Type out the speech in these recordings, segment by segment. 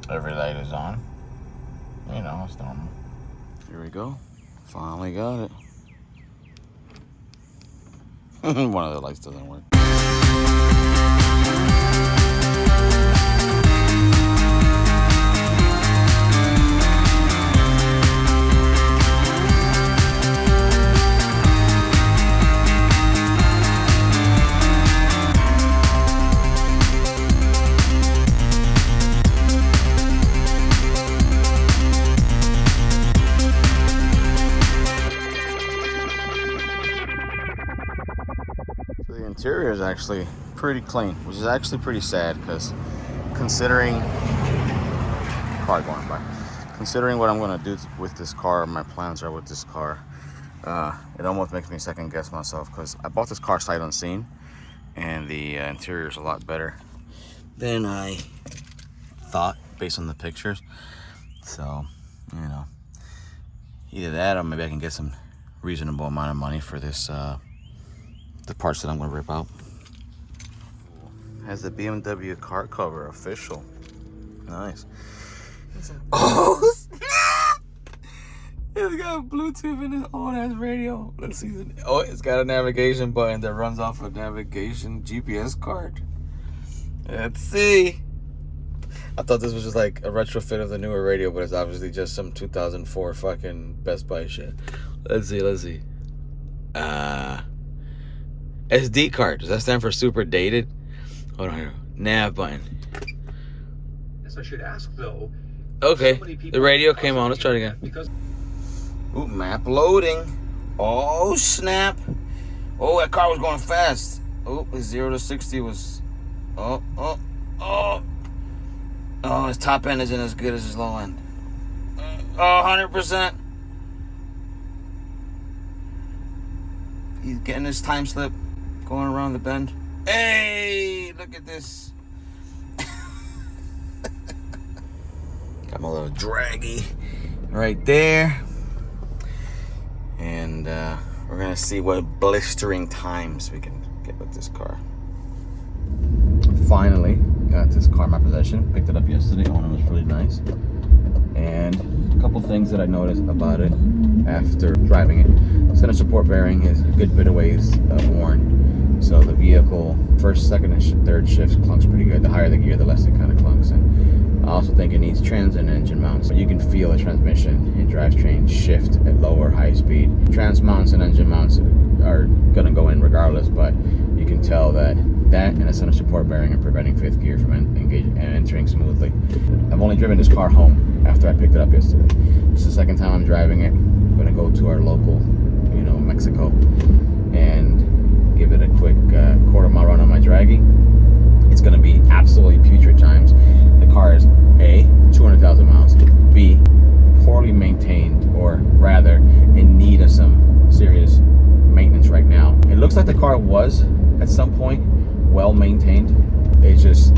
Every light is on. You know, it's normal. Here we go. Finally got it. One of the lights doesn't work. The interior is actually pretty clean, which is actually pretty sad because considering what I'm going to do with this car, my plans are with this car, it almost makes me second guess myself because I bought this car sight unseen and the interior is a lot better than I thought based on the pictures. So, you know, either that or maybe I can get some reasonable amount of money for this the parts that I'm going to rip out. Has the BMW car cover official. Nice. Oh, snap! It's got Bluetooth in its old ass radio. Let's see. Oh, it's got a navigation button that runs off a navigation GPS card. Let's see. I thought this was just like a retrofit of the newer radio, but it's obviously just some 2004 fucking Best Buy shit. Let's see. SD card. Does that stand for super dated? Hold on here. Nav button. Yes, I should ask though. Okay. The radio came on. Let's try it again. Ooh, map loading. Oh, snap. Oh, that car was going fast. Oh, 0 to 60 was. Oh. Oh, his top end isn't as good as his low end. 100%. He's getting his time slip. Going around the bend. Hey, look at this. Got my little Dragy right there. And we're gonna see what blistering times we can get with this car. Finally got this car in my possession. Picked it up yesterday. Owner was really nice. And a couple things that I noticed about it after driving it. Center support bearing is a good bit of ways worn. So the vehicle, first, second, and third shifts clunks pretty good. The higher the gear, the less it kind of clunks. And I also think it needs trans and engine mounts. You can feel the transmission and drivetrain shift at low or high speed. Trans mounts and engine mounts are gonna go in regardless, but you can tell that and a center support bearing are preventing fifth gear from engaging and entering smoothly. I've only driven this car home after I picked it up yesterday. This is the second time I'm driving it. I'm gonna go to our local, Mexico, and give it a quick quarter mile run on my Dragy. It's going to be absolutely putrid times. The car is A, 200,000 miles, B, poorly maintained, or rather in need of some serious maintenance right now. It looks like the car was at some point well maintained. It just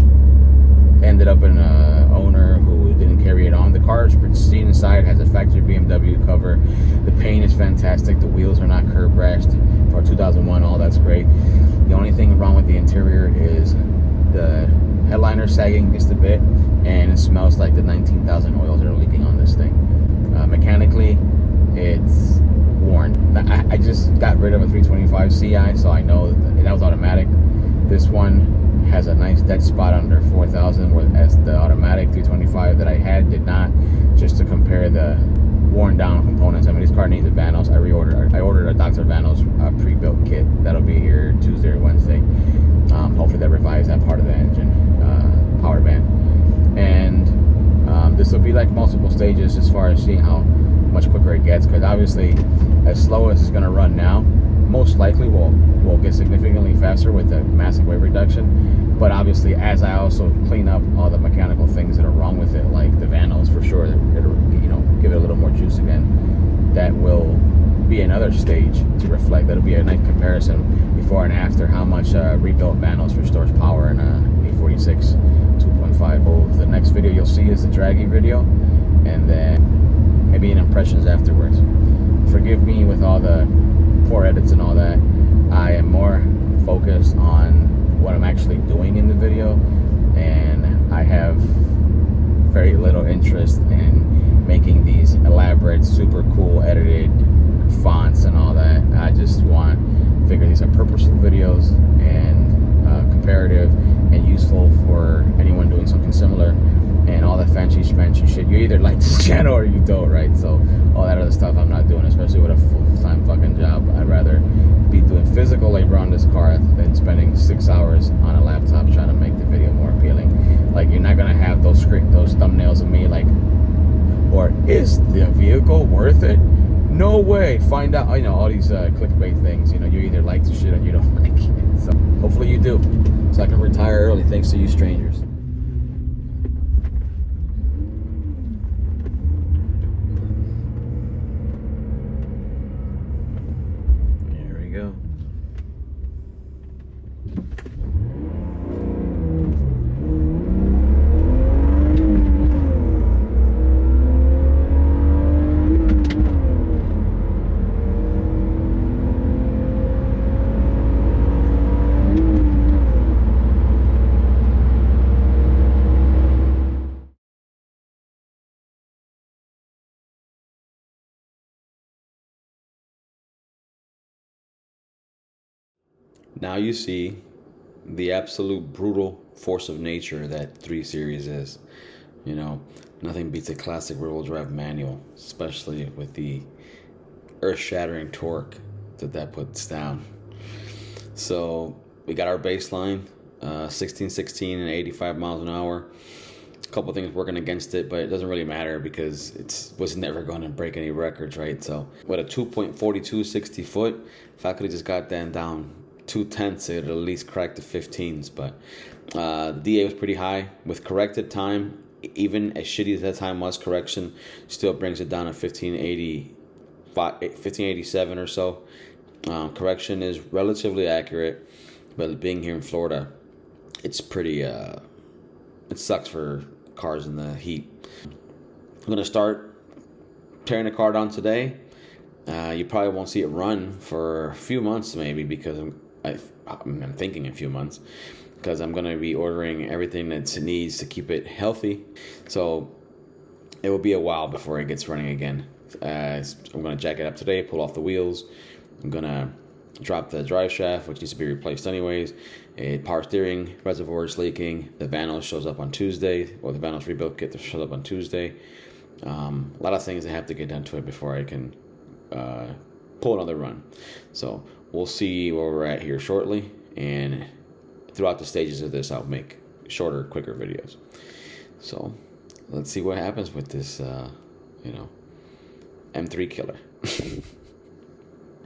ended up in an owner who didn't carry it on. The car is pristine inside, has a factory BMW cover. The paint is fantastic. The wheels are not curb rashed for 2001. All that's great. The only thing wrong with the interior is the headliner sagging just a bit, and it smells like the 19,000 oils that are leaking on this thing. Mechanically, it's worn. I just got rid of a 325 CI, so I know that was automatic. This one has a nice dead spot under 4,000, whereas the automatic 325 that I had did not. Just to compare the worn down components. I mean, this car needs a VANOS. I ordered a Dr. VANOS pre-built kit. That'll be here Tuesday or Wednesday. Hopefully that revives that part of the engine power band. And this will be like multiple stages as far as seeing how much quicker it gets, because obviously as slow as it's going to run now, most likely will get significantly faster with the massive weight reduction. But obviously, as I also clean up all the mechanical things that are wrong with it, like the VANOS for sure, it'll give it a little more juice again. That will be another stage to reflect. That'll be a nice comparison before and after how much rebuilt VANOS restores power in a 846 2.5 volt. The next video you'll see is the Dragy video, and then maybe an impressions afterwards. Forgive me with all the poor edits and all that. I am more focused on what I'm actually doing in the video, and I have very little interest in making these elaborate, super cool edited fonts and all that. I just figure these are purposeful videos and comparative and useful for anyone doing something similar. And all that fancy shit, you either like this channel or you don't, right? So all that other stuff I'm not doing, especially with a full-time fucking job. I'd rather be doing physical labor on this car than spending 6 hours on a laptop trying to make the video more appealing. Like, you're not gonna have those thumbnails of me like, or is the vehicle worth it? No way. Find out, all these clickbait things. You either like the shit or you don't like it. So hopefully you do, so I can retire early thanks to you strangers. Go. Now you see the absolute brutal force of nature that 3 Series is. Nothing beats a classic rear-wheel drive manual, especially with the earth-shattering torque that puts down. So we got our baseline, 16 and 85 miles an hour. A couple things working against it, but it doesn't really matter because it was never going to break any records, right? So with a 2.42 60 foot, if I could have just got that down 2/10, it would at least crack the 15s. But the DA was pretty high. With corrected time, even as shitty as that time was, correction still brings it down to 1587 or so. Correction is relatively accurate, but being here in Florida, it's pretty it sucks for cars in the heat. I'm gonna start tearing the car down today. You probably won't see it run for a few months, maybe, because I'm thinking a few months, because I'm going to be ordering everything that it needs to keep it healthy. So it will be a while before it gets running again. I'm going to jack it up today, pull off the wheels. I'm going to drop the drive shaft, which needs to be replaced anyways. A power steering reservoir is leaking. The VANOS shows up on Tuesday, or the VANOS rebuild kit shows up on Tuesday. A lot of things that have to get done to it before I can pull another run. So we'll see where we're at here shortly, and throughout the stages of this I'll make shorter, quicker videos. So let's see what happens with this M3 killer.